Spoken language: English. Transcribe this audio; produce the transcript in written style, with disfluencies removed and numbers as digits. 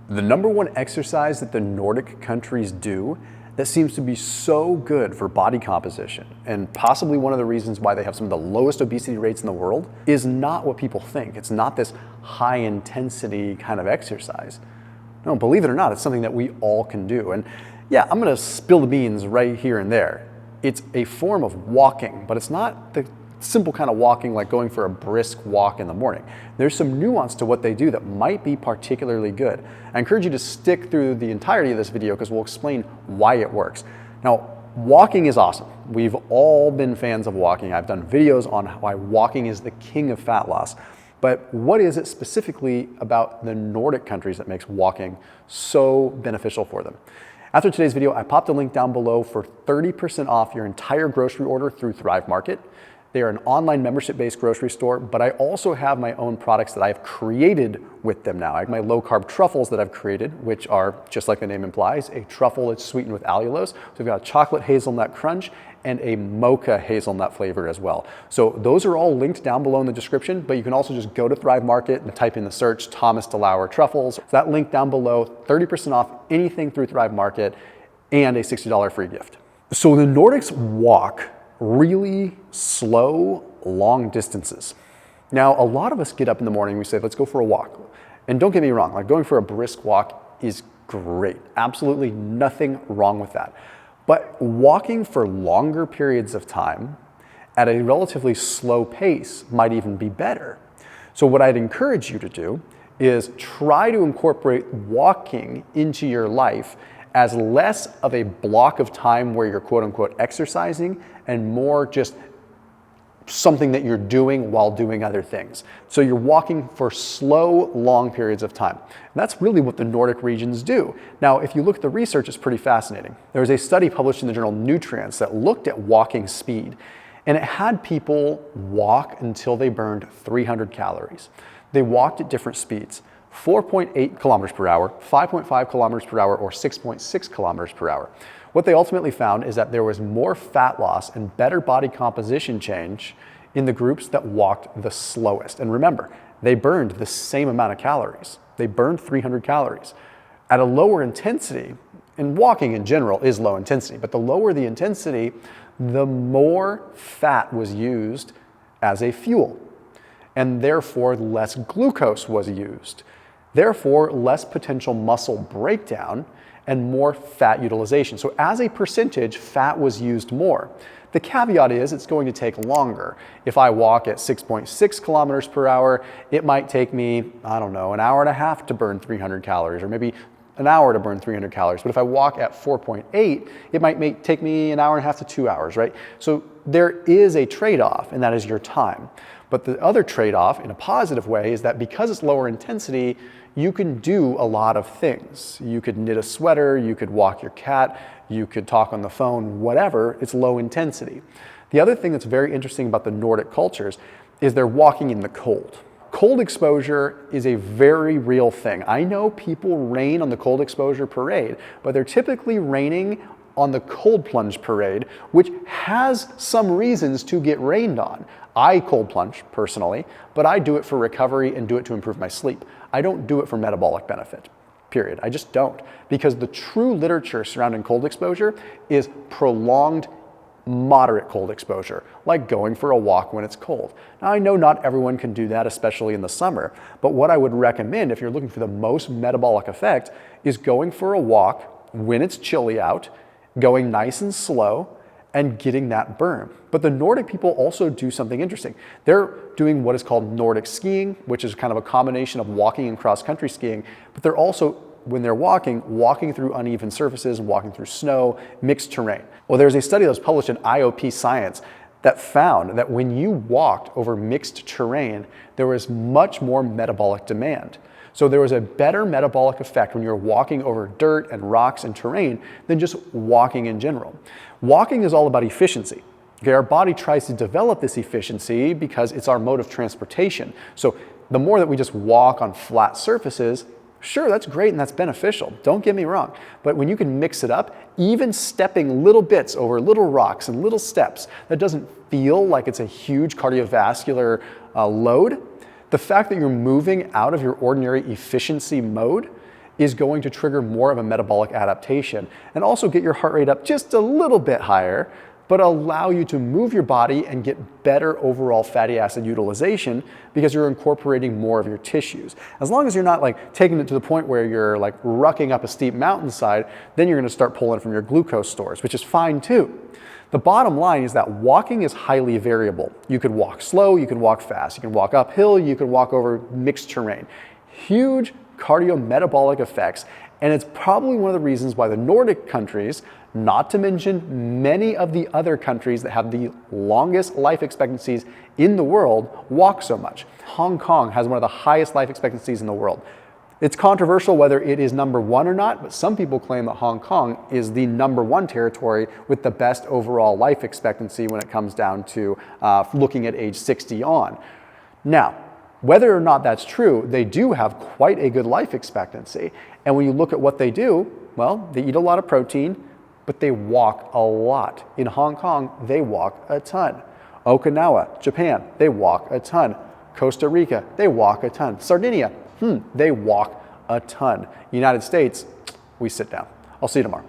The number one exercise that the Nordic countries do that seems to be so good for body composition, and possibly one of the reasons why they have some of the lowest obesity rates in the world, is not what people think. It's not this high intensity kind of exercise. No, believe it or not, it's something that we all can do. And yeah, I'm gonna spill the beans right here and there. It's a form of walking, but it's not the simple kind of walking like going for a brisk walk in the morning. There's some nuance to what they do that might be particularly good. I encourage you to stick through the entirety of this video because we'll explain why it works. Now, walking is awesome. We've all been fans of walking. I've done videos on why walking is the king of fat loss. But what is it specifically about the Nordic countries that makes walking so beneficial for them? After today's video, I popped a link down below for 30% off your entire grocery order through Thrive Market. They are an online membership-based grocery store, but I also have my own products that I've created with them now. I have my low-carb truffles that I've created, which are, just like the name implies, a truffle that's sweetened with allulose. So we've got a chocolate hazelnut crunch and a mocha hazelnut flavor as well. So those are all linked down below in the description, but you can also just go to Thrive Market and type in the search Thomas DeLauer truffles. So that link down below, 30% off anything through Thrive Market and a $60 free gift. So the Nordics walk really slow, long distances. Now, a lot of us get up in the morning, we say, let's go for a walk. And don't get me wrong, like going for a brisk walk is great. Absolutely nothing wrong with that. But walking for longer periods of time at a relatively slow pace might even be better. So what I'd encourage you to do is try to incorporate walking into your life as less of a block of time where you're quote unquote exercising and more just something that you're doing while doing other things. So you're walking for slow, long periods of time. And that's really what the Nordic regions do. Now, if you look at the research, it's pretty fascinating. There was a study published in the journal Nutrients that looked at walking speed, and it had people walk until they burned 300 calories. They walked at different speeds. 4.8 kilometers per hour, 5.5 kilometers per hour, or 6.6 kilometers per hour. What they ultimately found is that there was more fat loss and better body composition change in the groups that walked the slowest. And remember, they burned the same amount of calories. They burned 300 calories. At a lower intensity, and walking in general is low intensity, but the lower the intensity, the more fat was used as a fuel. And therefore, less glucose was used. Therefore, less potential muscle breakdown and more fat utilization. So as a percentage, fat was used more. The caveat is it's going to take longer. If I walk at 6.6 kilometers per hour, it might take me, I don't know, an hour and a half to burn 300 calories, or maybe an hour to burn 300 calories. But if I walk at 4.8, it might take me an hour and a half to 2 hours, right? So there is a trade-off, and that is your time. But the other trade-off in a positive way is that because it's lower intensity, you can do a lot of things. You could knit a sweater, you could walk your cat, you could talk on the phone, whatever, it's low intensity. The other thing that's very interesting about the Nordic cultures is they're walking in the cold. Cold exposure is a very real thing. I know people rain on the cold exposure parade, but they're typically raining on the cold plunge parade, which has some reasons to get rained on. I cold plunge personally, but I do it for recovery and do it to improve my sleep. I don't do it for metabolic benefit, period. I just don't, because the true literature surrounding cold exposure is prolonged moderate cold exposure, like going for a walk when it's cold. Now, I know not everyone can do that, especially in the summer, but what I would recommend if you're looking for the most metabolic effect is going for a walk when it's chilly out, going nice and slow, and getting that burn. But the Nordic people also do something interesting. They're doing what is called Nordic skiing, which is kind of a combination of walking and cross-country skiing, but they're also, when they're walking through uneven surfaces, walking through snow, mixed terrain. Well, there's a study that was published in IOP Science that found that when you walked over mixed terrain, there was much more metabolic demand. So there was a better metabolic effect when you're walking over dirt and rocks and terrain than just walking in general. Walking is all about efficiency. Okay, our body tries to develop this efficiency because it's our mode of transportation. So the more that we just walk on flat surfaces, sure, that's great and that's beneficial. Don't get me wrong. But when you can mix it up, even stepping little bits over little rocks and little steps, that doesn't feel like it's a huge cardiovascular load. The fact that you're moving out of your ordinary efficiency mode is going to trigger more of a metabolic adaptation and also get your heart rate up just a little bit higher, but allow you to move your body and get better overall fatty acid utilization because you're incorporating more of your tissues. As long as you're not like taking it to the point where you're like rucking up a steep mountainside, then you're gonna start pulling from your glucose stores, which is fine too. The bottom line is that walking is highly variable. You could walk slow, you can walk fast, you can walk uphill, you can walk over mixed terrain. Huge cardiometabolic effects, and it's probably one of the reasons why the Nordic countries, not to mention many of the other countries that have the longest life expectancies in the world, walk so much. Hong Kong has one of the highest life expectancies in the world. It's controversial whether it is number one or not, but some people claim that Hong Kong is the number one territory with the best overall life expectancy when it comes down to looking at age 60 on. Now, whether or not that's true, they do have quite a good life expectancy. And when you look at what they do, well, they eat a lot of protein, but they walk a lot. In Hong Kong, they walk a ton. Okinawa, Japan, they walk a ton. Costa Rica, they walk a ton. Sardinia, they walk a ton. United States, we sit down. I'll see you tomorrow.